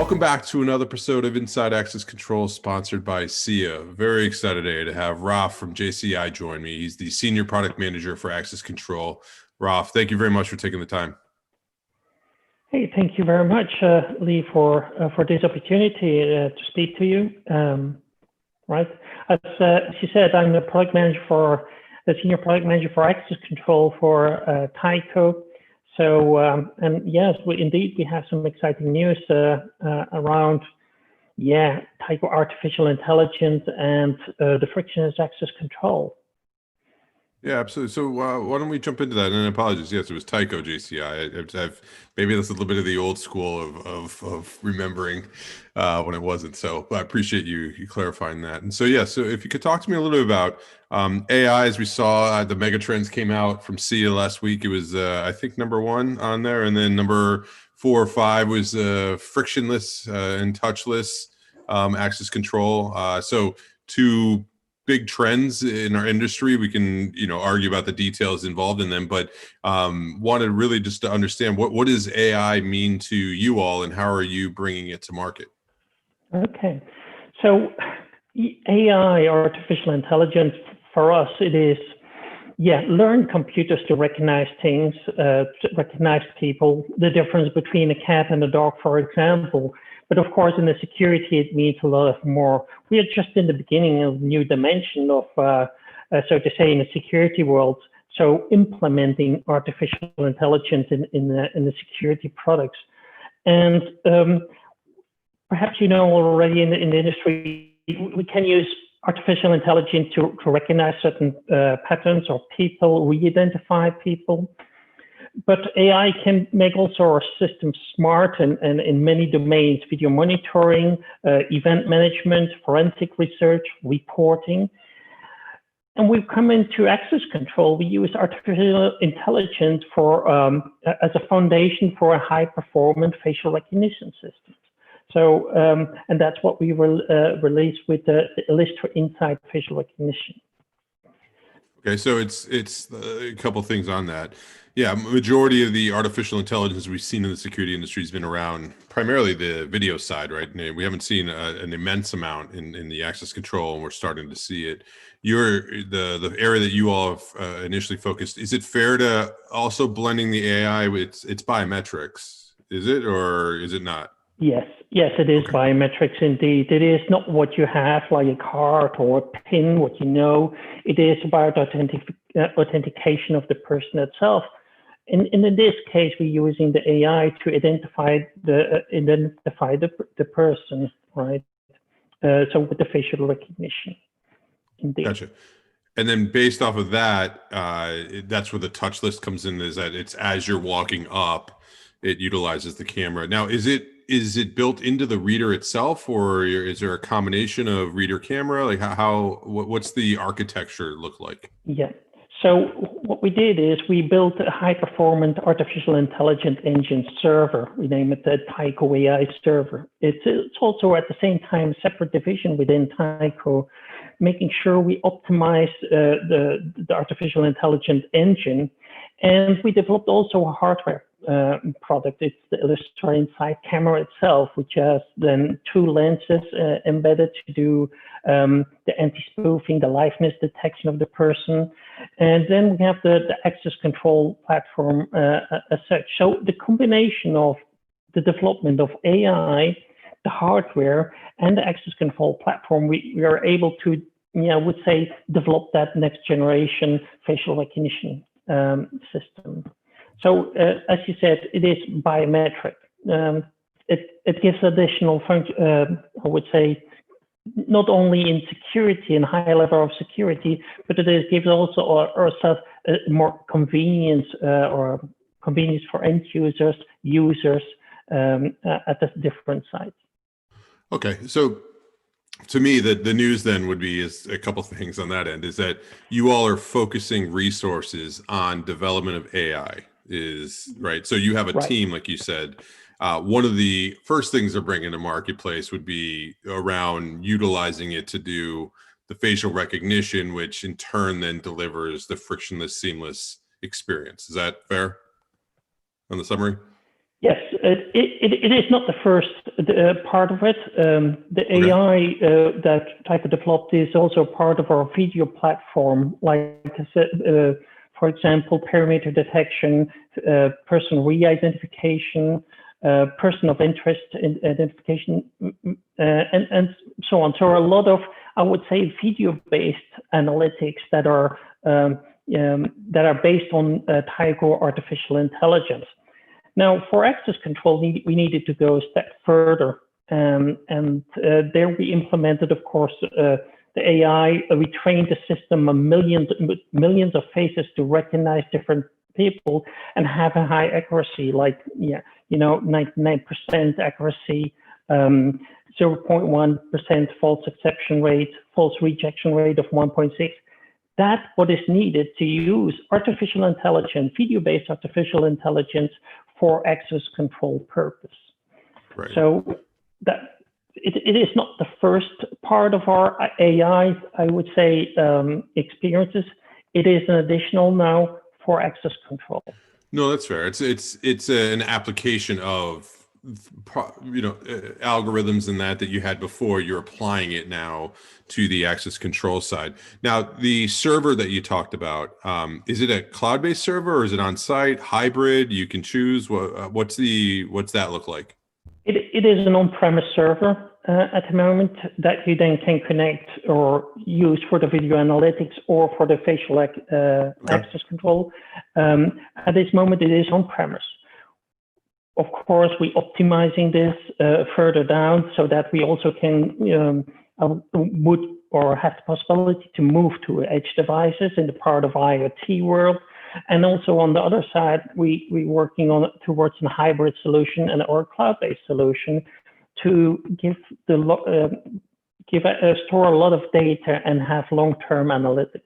Welcome back to another episode of Inside Access Control, sponsored by SIA. Very excited today to have Raf from JCI join me. He's the Senior Product Manager for Access Control. Raf, thank you very much for taking the time. Hey, thank you very much, Lee, for this opportunity to speak to you. Right, as you said, I'm the Senior Product Manager for Access Control for Tyco. So, and yes, we have some exciting news around, Tyco artificial intelligence and the frictionless access control. Yeah, absolutely. So why don't we jump into that? And apologies, yes, it was Tyco JCI. I've maybe that's a little bit of the old school of remembering when it wasn't. So I appreciate you clarifying that. And so so if you could talk to me a little bit about AI, as we saw, the megatrends came out from SIA last week. It was I think number 1 on there, and then number 4 or 5 was frictionless and touchless access control. So two big trends in our industry. We can, argue about the details involved in them, but wanted really just to understand what does AI mean to you all, and how are you bringing it to market? Okay, so AI, artificial intelligence, for us, it is, learn computers to recognize things, to recognize people, the difference between a cat and a dog, for example. But of course, in the security, it means a lot of more. We are just in the beginning of a new dimension of, so to say, in the security world. So implementing artificial intelligence in the security products. And perhaps already in the industry, we can use artificial intelligence to recognize certain patterns or people, re-identify people. But AI can make also our system smart and in many domains: video monitoring, event management, forensic research, reporting. And we've come into access control. We use artificial intelligence for as a foundation for a high-performance facial recognition system. So, and that's what we will release with the Illustrator Inside Facial Recognition. Okay, so it's a couple things on that. Yeah, majority of the artificial intelligence we've seen in the security industry has been around primarily the video side, right? We haven't seen an immense amount in the access control, and we're starting to see it. The area that you all have initially focused. Is it fair to also blending the AI with its biometrics? Is it, or is it not? Yes, it is. Okay. Biometrics indeed. It is not what you have, like a card or a PIN, what you know. It is about authentication of the person itself. And in this case, we're using the AI to identify the person, right? So with the facial recognition. Indeed. Gotcha. And then based off of that, that's where the touch list comes in, is that it's as you're walking up, it utilizes the camera. Now, is it built into the reader itself, or is there a combination of reader camera? Like what's the architecture look like? Yeah. So what we did is we built a high-performance artificial intelligence engine server. We name it the Tyco AI server. It's also at the same time a separate division within Tyco, making sure we optimize the artificial intelligence engine. And we developed also a hardware product. It's the Illustrator Inside camera itself, which has then 2 lenses embedded to do the anti-spoofing, the liveness detection of the person. And then we have the access control platform as such. So the combination of the development of AI, the hardware, and the access control platform, we are able to, I would say, develop that next generation facial recognition system. So as you said, it is biometric. It gives additional function, I would say, not only in security and high level of security, but it gives also ourselves more convenience or convenience for end users at the different sites. Okay, so to me, the news then would be is a couple things on that end. Is that you all are focusing resources on development of AI, is right? So you have a team, like you said. One of the first things they're bringing to marketplace would be around utilizing it to do the facial recognition, which in turn then delivers the frictionless, seamless experience. Is that fair on the summary? Yes, it is not the first part of it. The Okay. AI that Tyco developed is also part of our video platform. Like I said, for example, parameter detection, person re-identification, person of interest identification, and so on. So a lot of, I would say, video-based analytics that are based on Tyco artificial intelligence. Now, for access control, we needed to go a step further, and there we implemented, of course, the AI. We trained the system on millions of faces to recognize different people and have a high accuracy, like 99% accuracy, 0.1% false acception rate, false rejection rate of 1.6. That's what is needed to use artificial intelligence, video-based artificial intelligence for access control purpose. Right. So that it is not the first part of our AI, I would say, experiences. It is an additional now for access control. No, that's fair. It's an application of algorithms and that you had before. You're applying it now to the access control side. Now, the server that you talked about, is it a cloud-based server or is it on-site, hybrid? You can choose. What's that look like? It is an on-premise server at the moment that you then can connect or use for the video analytics or for the facial access control. At this moment, it is on-premise. Of course, we're optimizing this further down so that we also can would or have the possibility to move to edge devices in the part of IoT world. And also on the other side, we're working on towards a hybrid solution and or cloud-based solution to store a lot of data and have long-term analytics.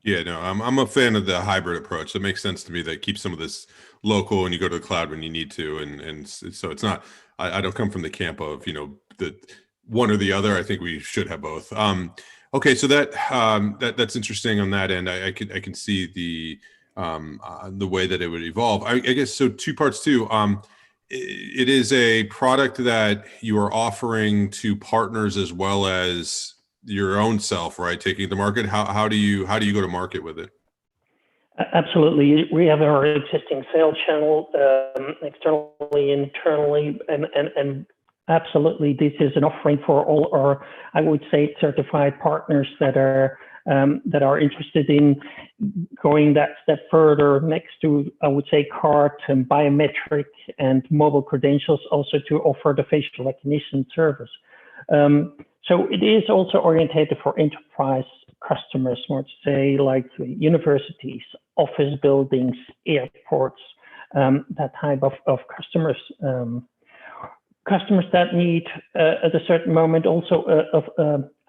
Yeah, no, I'm a fan of the hybrid approach. It makes sense to me that keeps some of this local and you go to the cloud when you need to, and so it's not. I don't come from the camp of the one or the other. I think we should have both. Okay, so that's interesting on that end. I can see the way that it would evolve. I guess so. Two parts too. It is a product that you are offering to partners as well as your own self, right? Taking the market. How do you go to market with it? Absolutely. We have our existing sales channel, externally, internally, and absolutely, this is an offering for all our, I would say, certified partners that are interested in going that step further next to, I would say, card and biometric and mobile credentials, also to offer the facial recognition service. So it is also orientated for enterprise customers, more to say, like universities, office buildings, airports, that type of customers. Customers that need at a certain moment also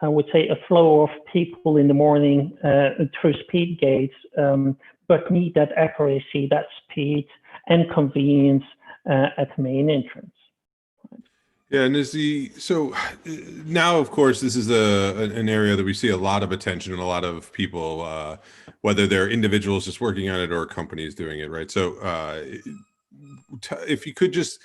I would say a flow of people in the morning through speed gates, but need that accuracy, that speed and convenience at the main entrance. Yeah, and so now, of course, this is an area that we see a lot of attention and a lot of people, whether they're individuals just working on it or companies doing it, right? So if you could just,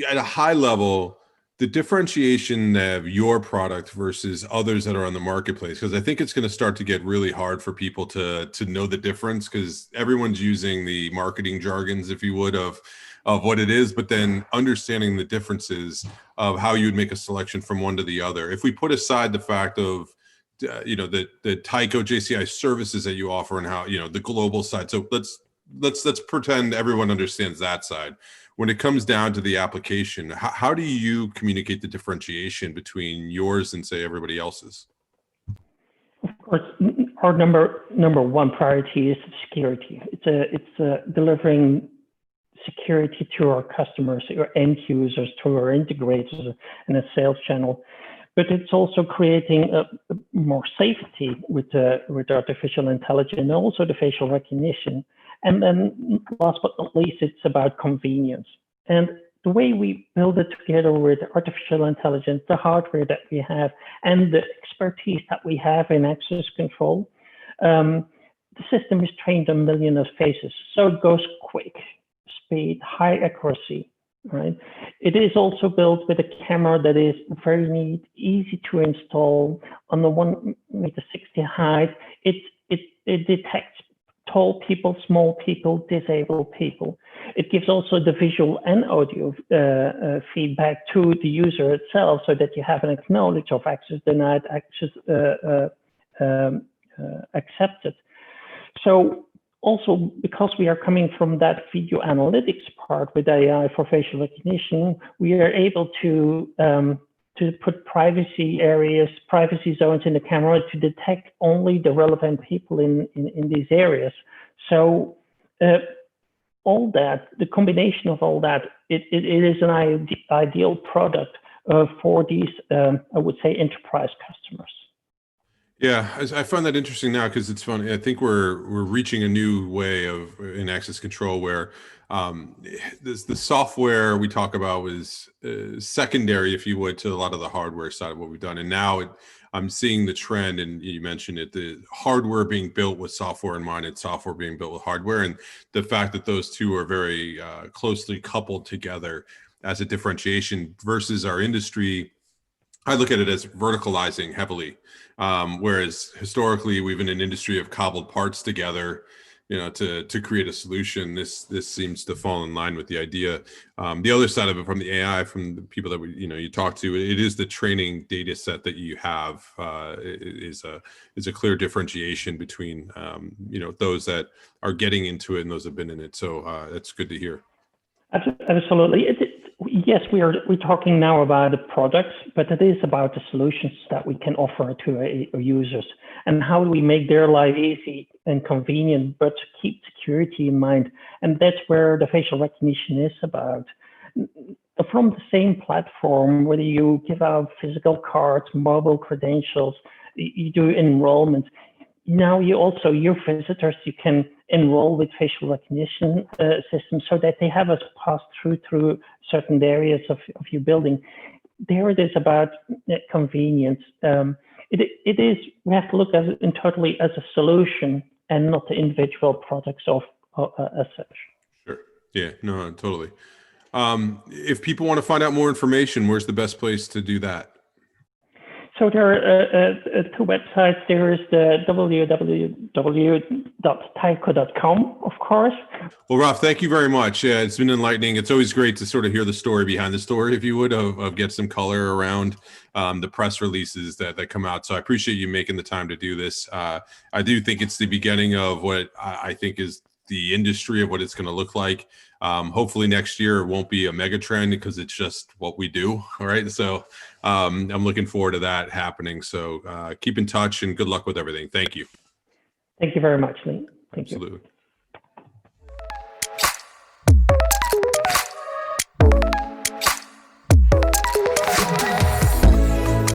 at a high level, the differentiation of your product versus others that are on the marketplace, because I think it's going to start to get really hard for people to know the difference, because everyone's using the marketing jargons, if you would, of what it is, but then understanding the differences of how you would make a selection from one to the other. If we put aside the fact of the Tyco JCI services that you offer and how the global side, so let's pretend everyone understands that side. When it comes down to the application, how do you communicate the differentiation between yours and, say, everybody else's? Of course, our number one priority is security. It's delivering security to our customers, our end users, to our integrators and a sales channel. But it's also creating more safety with artificial intelligence and also the facial recognition. And then last but not least, it's about convenience. And the way we build it together with artificial intelligence, the hardware that we have, and the expertise that we have in access control, the system is trained on millions of faces. So it goes quick, speed, high accuracy, right? It is also built with a camera that is very neat, easy to install. On the 1.60 height, it detects tall people, small people, disabled people. It gives also the visual and audio feedback to the user itself, so that you have an acknowledge of access denied, access accepted. So also, because we are coming from that video analytics part with AI for facial recognition, we are able to put privacy areas, privacy zones in the camera to detect only the relevant people in these areas. So all that, the combination of all that, it is an ideal product for these, I would say, enterprise customers. Yeah, I find that interesting now because it's funny. I think we're reaching a new way of in access control where the software we talk about was secondary, if you would, to a lot of the hardware side of what we've done. And now I'm seeing the trend, and you mentioned it, the hardware being built with software in mind and software being built with hardware. And the fact that those two are very closely coupled together as a differentiation versus our industry. I look at it as verticalizing heavily, whereas historically we've been an industry of cobbled parts together, to create a solution. This seems to fall in line with the idea. The other side of it, from the AI, from the people that you talk to, it is the training data set that you have is a clear differentiation between those that are getting into it and those that have been in it. So that's good to hear. Absolutely. Yes, we're talking now about the products, but it is about the solutions that we can offer to our users, and how do we make their life easy and convenient, but keep security in mind. And that's where the facial recognition is about. From the same platform, whether you give out physical cards, mobile credentials, you do enrollment. Now your visitors, you can enroll with facial recognition systems so that they have us pass through certain areas of your building. There it is about convenience. It is, we have to look at it totally as a solution and not the individual products as such. Sure. Yeah, no, totally. If people want to find out more information, where's the best place to do that? So there are two websites. There is the www.tyco.com, of course. Well, Raf, thank you very much. Yeah, it's been enlightening. It's always great to sort of hear the story behind the story, if you would, of get some color around the press releases that come out. So I appreciate you making the time to do this. I do think it's the beginning of what I think is the industry of what it's going to look like. Hopefully next year it won't be a mega trend because it's just what we do. All right. So I'm looking forward to that happening. So keep in touch and good luck with everything. Thank you. Thank you very much, Lee. Thank you. Absolutely.